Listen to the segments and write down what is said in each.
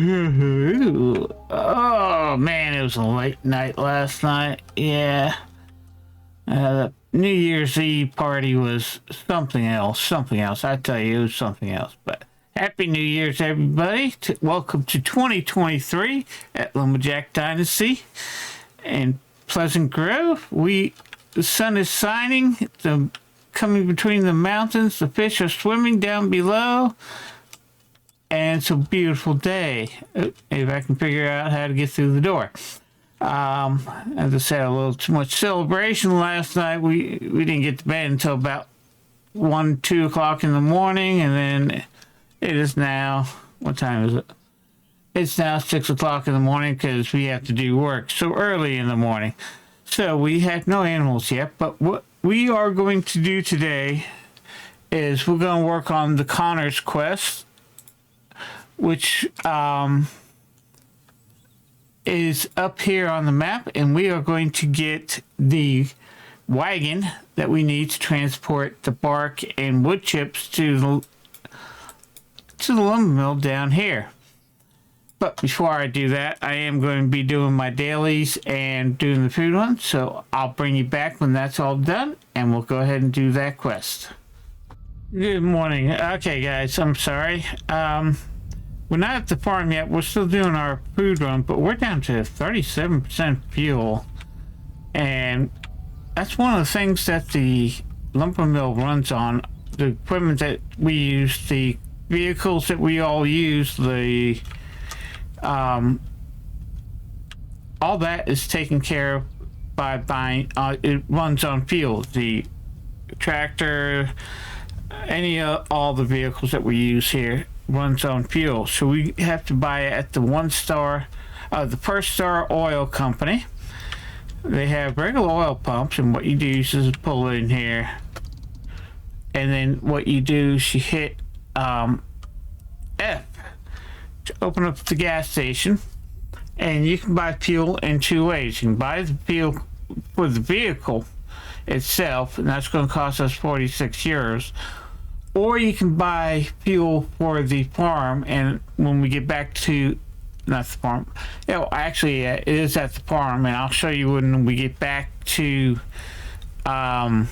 Oh man, it was a late night last night. Yeah. The New Year's Eve party was something else. Something else. I tell you, it was something else. But Happy New Year's, everybody. Welcome to 2023 at Lumberjack Dynasty in Pleasant Grove. The sun is shining. Coming between the mountains. The fish are swimming down below. And it's a beautiful day. If I can figure out how to get through the door. As I said, a little too much celebration last night. We didn't get to bed until about 2 o'clock in the morning, and then it is now, what time is it? It's now 6 o'clock in the morning because we have to do work so early in the morning. So we have no animals yet, but what we are going to do today is we're going to work on the Connor's quest, which is up here on the map, and we are going to get the wagon that we need to transport the bark and wood chips to the lumber mill down here. But before I do that, I am going to be doing my dailies and doing the food one, so I'll bring you back when that's all done, and we'll go ahead and do that quest. Good morning. Okay, guys, I'm sorry. We're not at the farm yet. We're still doing our food run, but we're down to 37% fuel. And that's one of the things that the lumber mill runs on. The equipment that we use, the vehicles that we all use, all that is taken care of by buying, it runs on fuel. The tractor, all the vehicles that we use here runs on fuel, so we have to buy it at the the First Star Oil Company. They have regular oil pumps, and what you do is just pull it in here, and then what you do is you hit F to open up the gas station, and you can buy fuel in two ways. You can buy the fuel for the vehicle itself, and that's going to cost us 46 euros. Or you can buy fuel for the farm, and when we get back to, not the farm, actually it is at the farm, and I'll show you when we get back to, the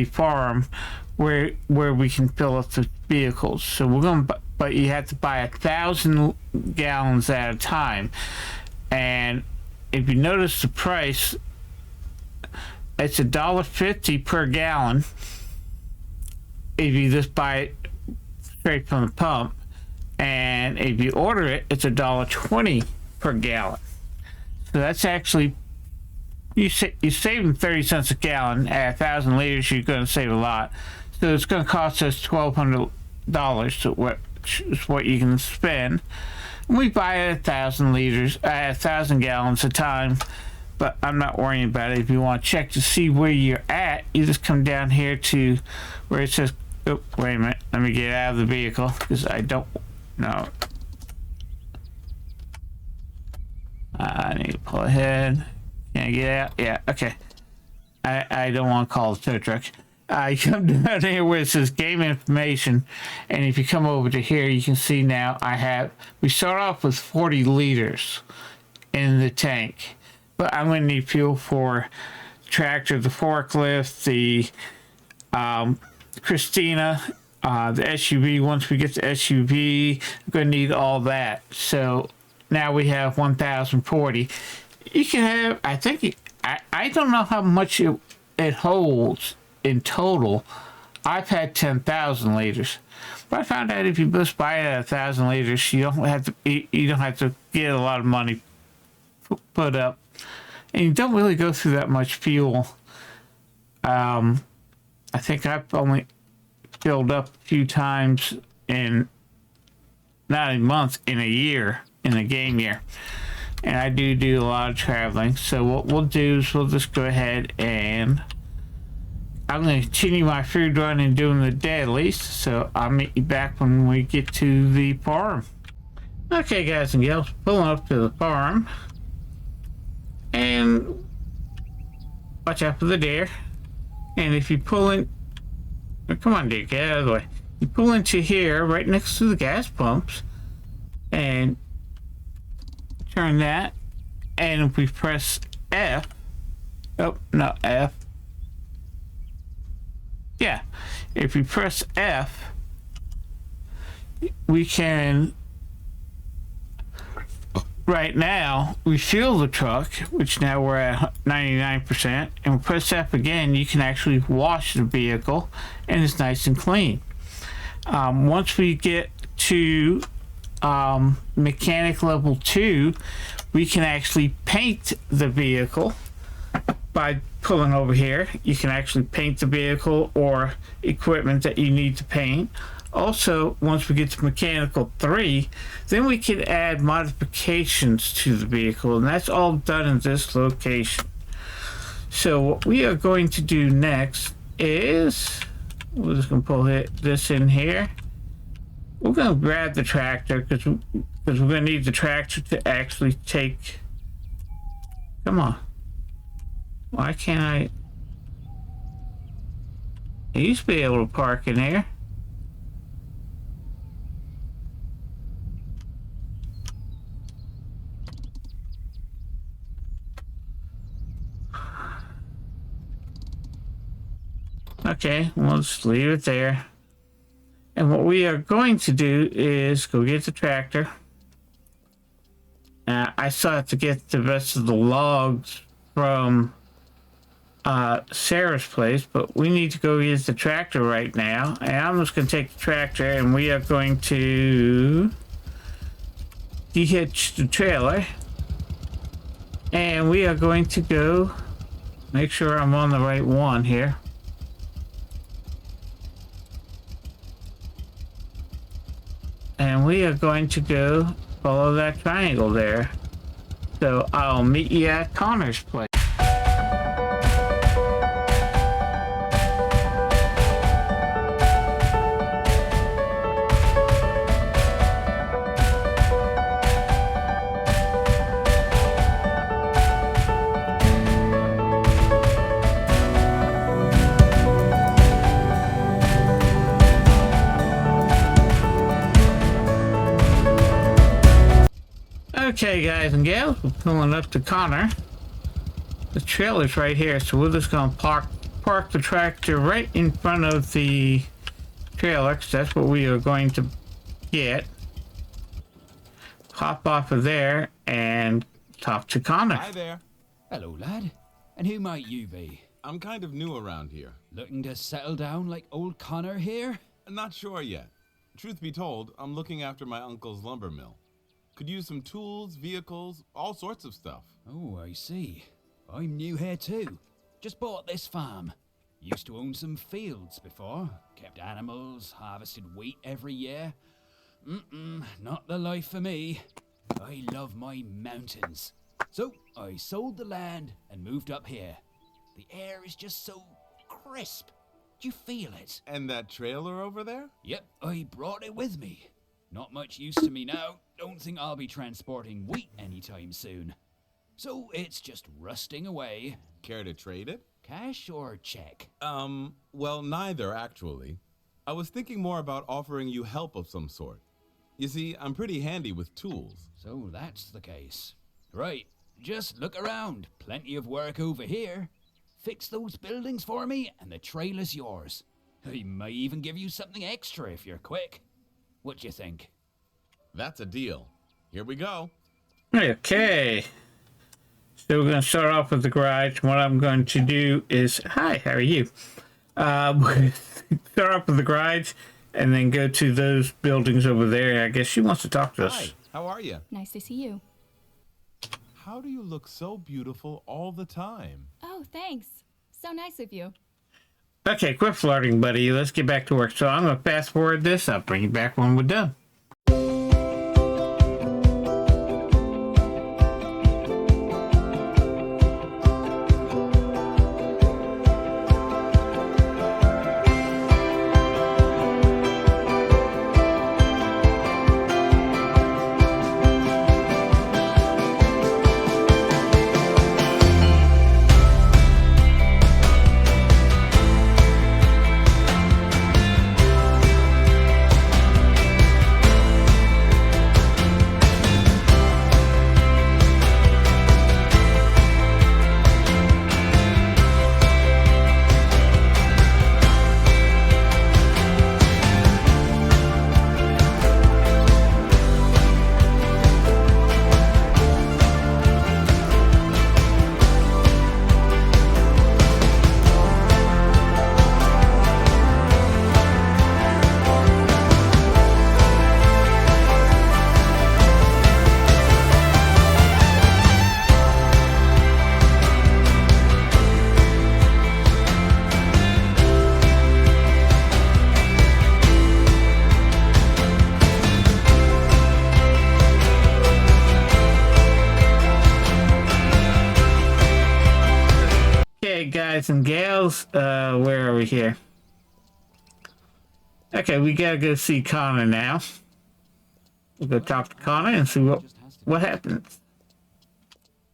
farm, where we can fill up the vehicles. So but you have to buy 1,000 gallons at a time, and if you notice the price, it's $1.50 per gallon if you just buy it straight from the pump, and if you order it, it's $1.20 per gallon. So that's actually, you're saving 30 cents a gallon. At 1,000 liters, you're going to save a lot. So it's going to cost us $1,200, which is what you can spend. And we buy it 1,000 liters, 1,000 gallons a time. But I'm not worrying about it. If you want to check to see where you're at, you just come down here to where it says, oh, wait a minute, let me get out of the vehicle, because I don't know. I need to pull ahead. Can I get out? Yeah, okay. I don't want to call the tow truck. I come down here where it says game information, and if you come over to here, you can see now we start off with 40 liters in the tank. But I'm going to need fuel for the tractor, the forklift, the Christina, the SUV. Once we get the SUV, I'm going to need all that. So now we have 1,040. You can have, I think, I don't know how much it holds in total. I've had 10,000 liters. But I found out if you just buy it at 1,000 liters, you don't have to get a lot of money put up. And you don't really go through that much fuel. I think I've only filled up a few times not a month, in a year, in a game year. And I do a lot of traveling. So what we'll do is we'll just go ahead, and I'm going to continue my food run and doing the dailies. So I'll meet you back when we get to the farm. Okay, guys and gals, pulling up to the farm. And watch out for the deer. And if you pull in, oh, come on, deer, get out of the way. You pull into here, right next to the gas pumps, and turn that. And if we press F, oh, not F. Yeah, if we press F, we can, right now, refuel the truck, which now we're at 99%, and we press F again, you can actually wash the vehicle, and it's nice and clean. Once we get to mechanic level 2, we can actually paint the vehicle by pulling over here. You can actually paint the vehicle or equipment that you need to paint. Also, once we get to mechanical 3, then we can add modifications to the vehicle, and that's all done in this location. So what we are going to do next is, we're just going to pull this in here. We're going to grab the tractor because we're going to need the tractor to actually take, come on. Why can't I used to be able to park in here. Okay, we'll just leave it there. And what we are going to do is go get the tractor. I still have to get the rest of the logs from Sarah's place, but we need to go use the tractor right now. And I'm just going to take the tractor and we are going to de-hitch the trailer. And we are going to go make sure I'm on the right one here. And we are going to go follow that triangle there. So I'll meet you at Connor's place. Okay, guys and gals, we're pulling up to Connor. The trailer's right here, so we're just gonna park the tractor right in front of the trailer, because that's what we are going to get. Hop off of there and talk to Connor. Hi there. Hello, lad. And who might you be? I'm kind of new around here. Looking to settle down like old Connor here? Not sure yet. Truth be told, I'm looking after my uncle's lumber mill. Could use some tools, vehicles, all sorts of stuff. Oh, I see. I'm new here too. Just bought this farm. Used to own some fields before. Kept animals, harvested wheat every year. Not the life for me. I love my mountains. So, I sold the land and moved up here. The air is just so crisp. Do you feel it? And that trailer over there? Yep, I brought it with me. Not much use to me now. Don't think I'll be transporting wheat anytime soon. So it's just rusting away. Care to trade it? Cash or check? Well, neither, actually. I was thinking more about offering you help of some sort. You see, I'm pretty handy with tools. So that's the case. Right, just look around. Plenty of work over here. Fix those buildings for me and the trailer's yours. I might even give you something extra if you're quick. What do you think? That's a deal. Here we go. Okay. So we're going to start off with the garage. What I'm going to do is... Hi, how are you? Start off with the garage and then go to those buildings over there. I guess she wants to talk to us. Hi, how are you? Nice to see you. How do you look so beautiful all the time? Oh, thanks. So nice of you. Okay, quit flirting, buddy. Let's get back to work. So I'm going to fast forward this. I'll bring you back when we're done. and gals, where are we here? Okay, we gotta go see Connor now. We'll go talk to Connor and see what happens.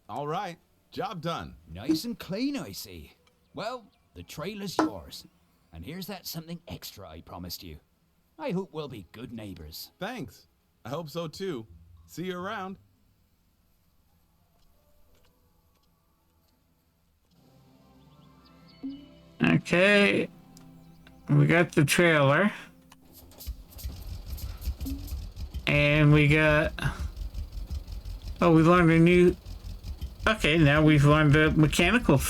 All right, job done. Nice and clean, I see. Well, the trailer's yours. And here's that something extra I promised you. I hope we'll be good neighbors. Thanks. I hope so too. See you around. Okay, we got the trailer. And we got... Oh, we learned a new... Okay, now we've learned the mechanical...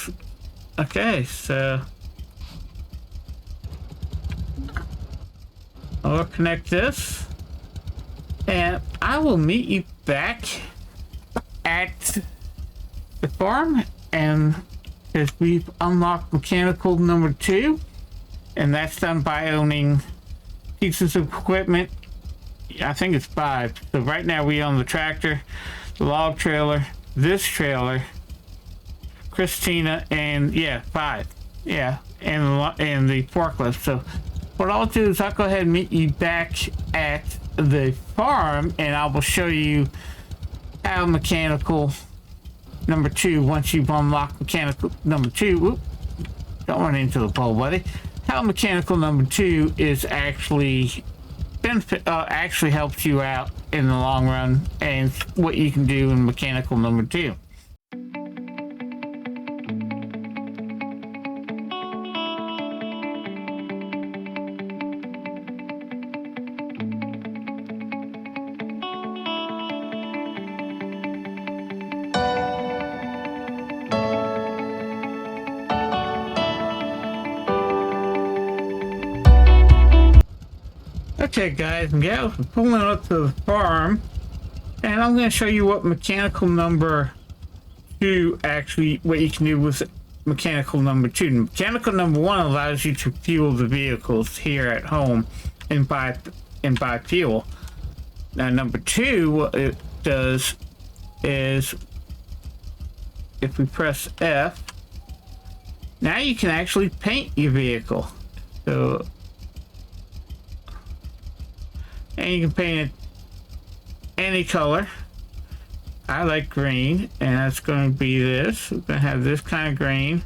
Okay, so... I'll connect this. And I will meet you back at the farm. And because we've unlocked mechanical number 2. And that's done by owning pieces of equipment. I think it's 5. So right now we own the tractor, the log trailer, this trailer, Christina, and yeah, 5. Yeah, and the forklift. So what I'll do is I'll go ahead and meet you back at the farm, and I will show you how mechanical number 2, once you've unlocked mechanical number 2, whoop, don't run into the pole, buddy. How mechanical number 2 is actually actually helps you out in the long run, and what you can do in mechanical number 2. Okay guys and gals, we're pulling up to the farm, and I'm going to show you what mechanical number 2 actually, what you can do with mechanical number 2. Mechanical number 1 allows you to fuel the vehicles here at home and buy fuel. Now number 2, what it does is, if we press F, now you can actually paint your vehicle. So, and you can paint it any color. I like green, and that's going to be this. We're going to have this kind of green.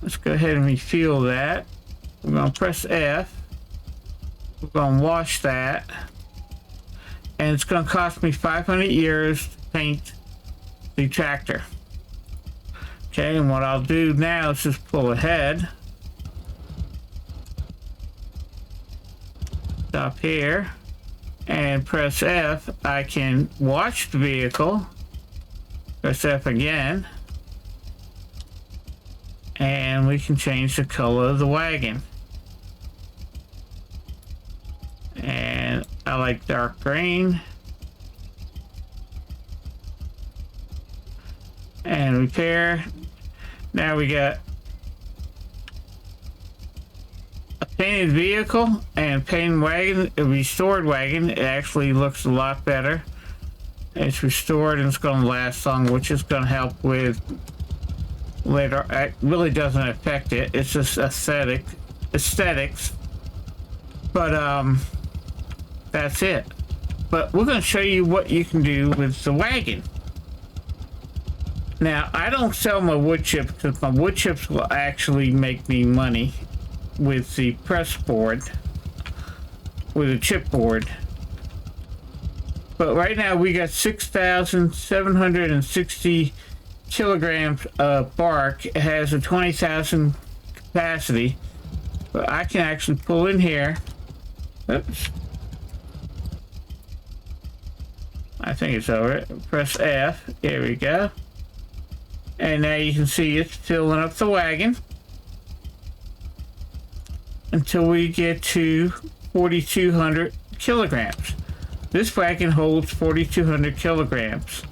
Let's go ahead and refuel that. We're going to press F. We're going to wash that. And it's going to cost me 500 euros to paint the tractor. Okay, and what I'll do now is just pull ahead. Stop here. And press F. I can wash the vehicle. Press F again. And we can change the color of the wagon. And I like dark green. And repair. Now we got a painted vehicle and painted wagon. A restored wagon. It actually looks a lot better. It's restored and it's going to last long, which is going to help with later. It really doesn't affect it. It's just aesthetics. But that's it. But we're going to show you what you can do with the wagon. Now, I don't sell my wood chips because my wood chips will actually make me money with the press board, with a chipboard. But right now we got 6,760 kilograms of bark. It has a 20,000 capacity. But I can actually pull in here. Oops. I think it's over. Press F. There we go. And now you can see it's filling up the wagon until we get to 4,200 kilograms. This wagon holds 4,200 kilograms.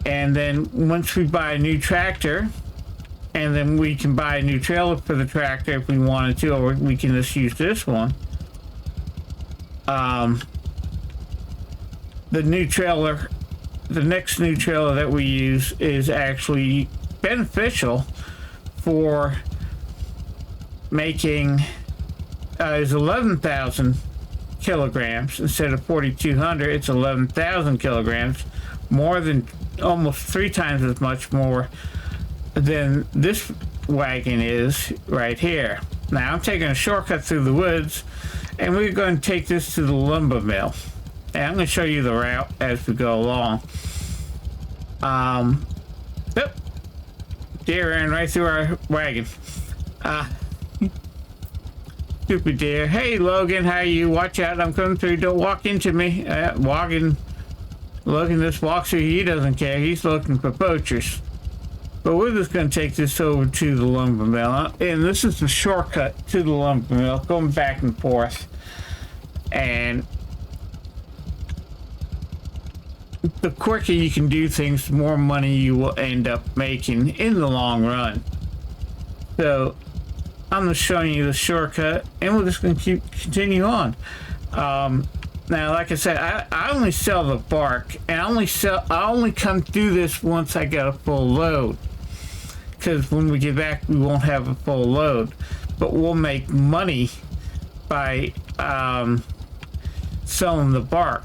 And then once we buy a new tractor, and then we can buy a new trailer for the tractor if we wanted to, or we can just use this one. The new trailer, the next new trailer that we use is actually beneficial for making is 11,000 kilograms instead of 4,200. It's 11,000 kilograms, more than almost 3 times as much more than this wagon is right here. Now I'm taking a shortcut through the woods, and we're going to take this to the lumber mill. And I'm going to show you the route as we go along. Yep. Deer ran right through our wagon. Stupid deer. Hey Logan, how are you? Watch out, I'm coming through. Don't walk into me. Logan just walks through. He doesn't care. He's looking for poachers. But we're just going to take this over to the lumber mill. And this is the shortcut to the lumber mill, going back and forth. And the quicker you can do things, the more money you will end up making in the long run. So I'm just showing you the shortcut, and we're just going to continue on. Now, like I said, I only sell the bark, and I only come through this once I get a full load. Because when we get back, we won't have a full load, but we'll make money by selling the bark.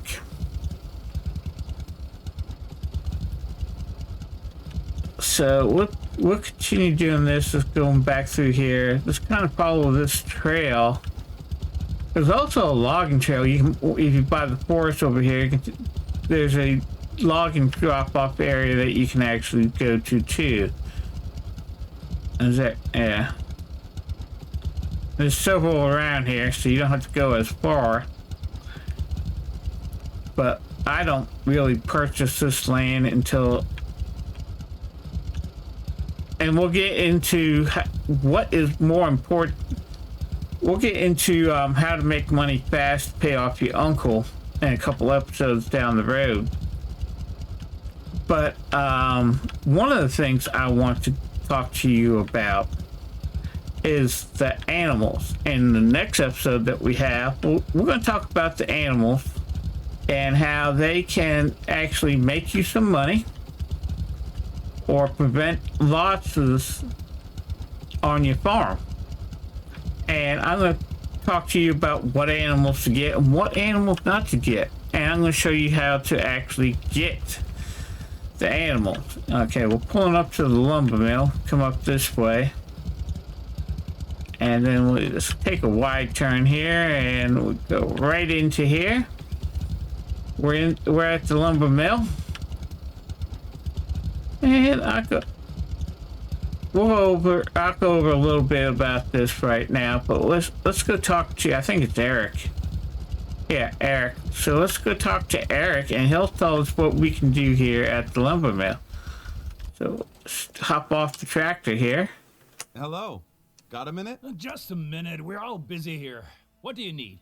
So we'll continue doing this, just going back through here. Just kind of follow this trail. There's also a logging trail. You can, if you buy the forest over here, there's a logging drop-off area that you can actually go to too. Is that, yeah. There's several around here, so you don't have to go as far. But I don't really purchase this land until... And we'll get into what is more important. We'll get into how to make money fast, pay off your uncle in a couple episodes down the road. But one of the things I want to talk to you about is the animals. In the next episode that we have, we're going to talk about the animals and how they can actually make you some money or prevent losses on your farm. And I'm going to talk to you about what animals to get and what animals not to get. And I'm going to show you how to actually get the animals. Okay, we're pulling up to the lumber mill. Come up this way. And then we'll just take a wide turn here and we'll go right into here. We're at the lumber mill. And I'll go over a little bit about this right now, but let's go talk to, I think it's Eric. Yeah, Eric. So let's go talk to Eric, and he'll tell us what we can do here at the lumber mill. So let's hop off the tractor here. Hello. Got a minute? Just a minute. We're all busy here. What do you need?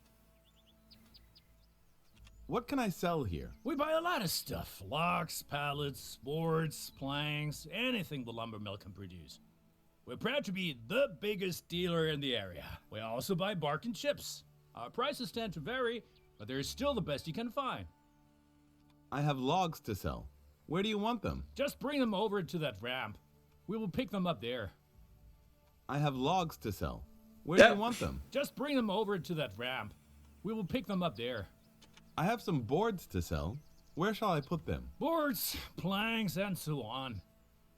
What can I sell here? We buy a lot of stuff. Logs, pallets, boards, planks, anything the lumber mill can produce. We're proud to be the biggest dealer in the area. We also buy bark and chips. Our prices tend to vary, but they're still the best you can find. I have logs to sell. Where do you want them? Just bring them over to that ramp. We will pick them up there. I have logs to sell. Where do you want them? Just bring them over to that ramp. We will pick them up there. I have some boards to sell. Where shall I put them? Boards, planks, and so on.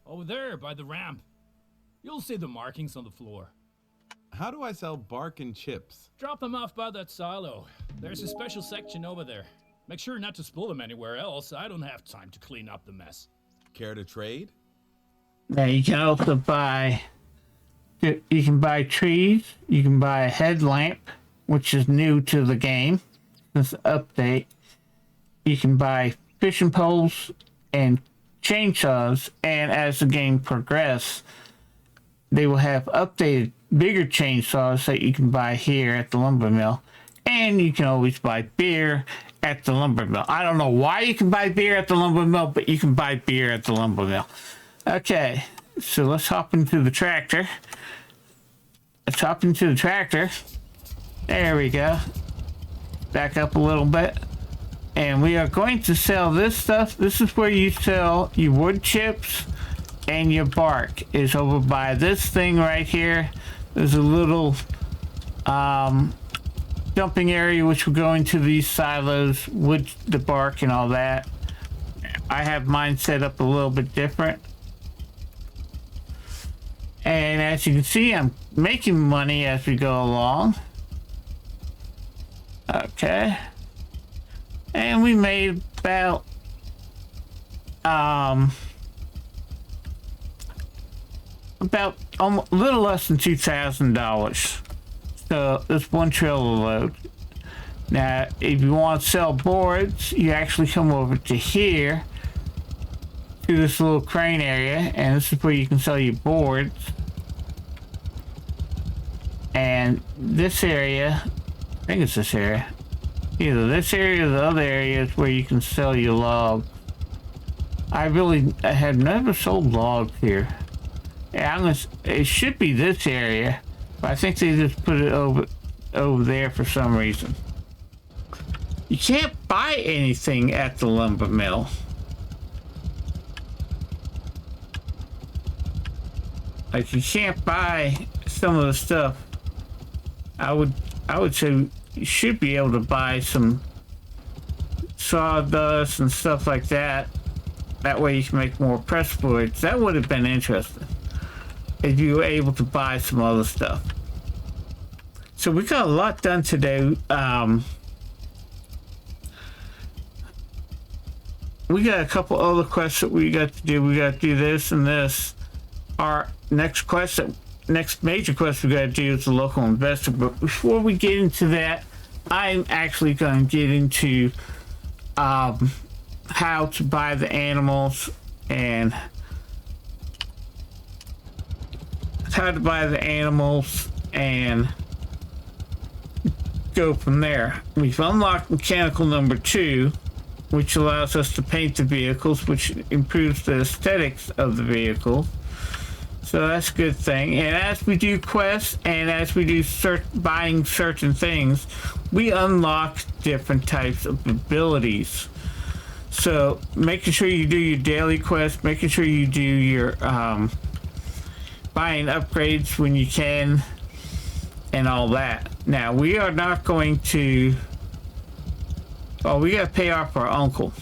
Over there by the ramp. You'll see the markings on the floor. How do I sell bark and chips? Drop them off by that silo. There's a special section over there. Make sure not to spill them anywhere else. I don't have time to clean up the mess. Care to trade? Now you can also buy, you can buy trees, you can buy a headlamp, which is new to the game, this update. You can buy fishing poles and chainsaws, and as the game progresses, they will have updated bigger chainsaws that you can buy here at the lumber mill. And you can always buy beer at the lumber mill. I don't know why you can buy beer at the lumber mill, but you can buy beer at the lumber mill. Okay, so let's hop into the tractor. Let's hop into the tractor. There we go. Back up a little bit. And we are going to sell this stuff. This is where you sell your wood chips and your bark, is over by this thing right here. There's a little dumping area which will go into these silos, wood, the bark, and all that. I have mine set up a little bit different. And as you can see, I'm making money as we go along. Okay. And we made about a little less than $2,000. So that's one trailer load. Now, if you want to sell boards, you actually come over to here, to this little crane area, and this is where you can sell your boards. And this area, I think it's this area, either this area or the other area is where you can sell your logs. I have never sold logs here. Yeah, it should be this area, but I think they just put it over there for some reason. You can't buy anything at the lumber mill. Like, you can't buy some of the stuff. I would say you should be able to buy some sawdust and stuff like that. That way you can make more press boards. That would have been interesting if you were able to buy some other stuff. So we got a lot done today. We got a couple other quests that we got to do. We got to do this and this. Our next major quest we got to do is the local investor. But before we get into that, I'm actually going to get into how to buy the animals and go from there. We've unlocked mechanical number 2, which allows us to paint the vehicles, which improves the aesthetics of the vehicle. So that's a good thing. And as we do quests and as we do buying certain things, we unlock different types of abilities. So making sure you do your daily quests, making sure you do your buying upgrades when you can, and all that. Now, we are not going to... Oh, we got to pay off our uncle.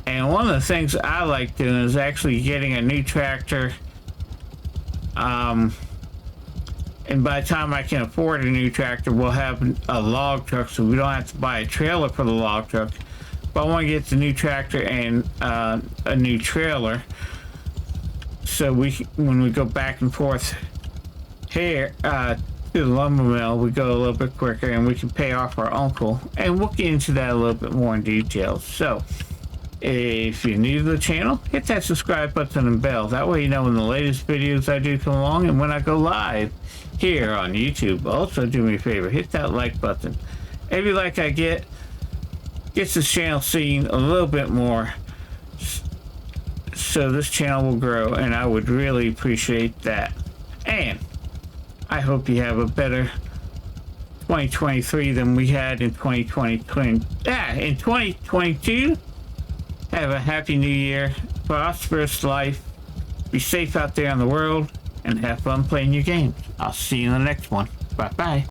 And one of the things I like doing is actually getting a new tractor. And by the time I can afford a new tractor, we'll have a log truck, so we don't have to buy a trailer for the log truck. But I want to get the new tractor and a new trailer, so when we go back and forth here to the lumber mill, we go a little bit quicker and we can pay off our uncle. And we'll get into that a little bit more in detail. So if you're new to the channel, hit that subscribe button and bell. That way you know when the latest videos I do come along and when I go live here on YouTube. Also, do me a favor, hit that like button. Every like I get gets this channel seen a little bit more, so this channel will grow, and I would really appreciate that. And I hope you have a better 2023 than we had in 2022. Have a happy new year, prosperous life, be safe out there in the world, and have fun playing your games. I'll see you in the next one. Bye bye.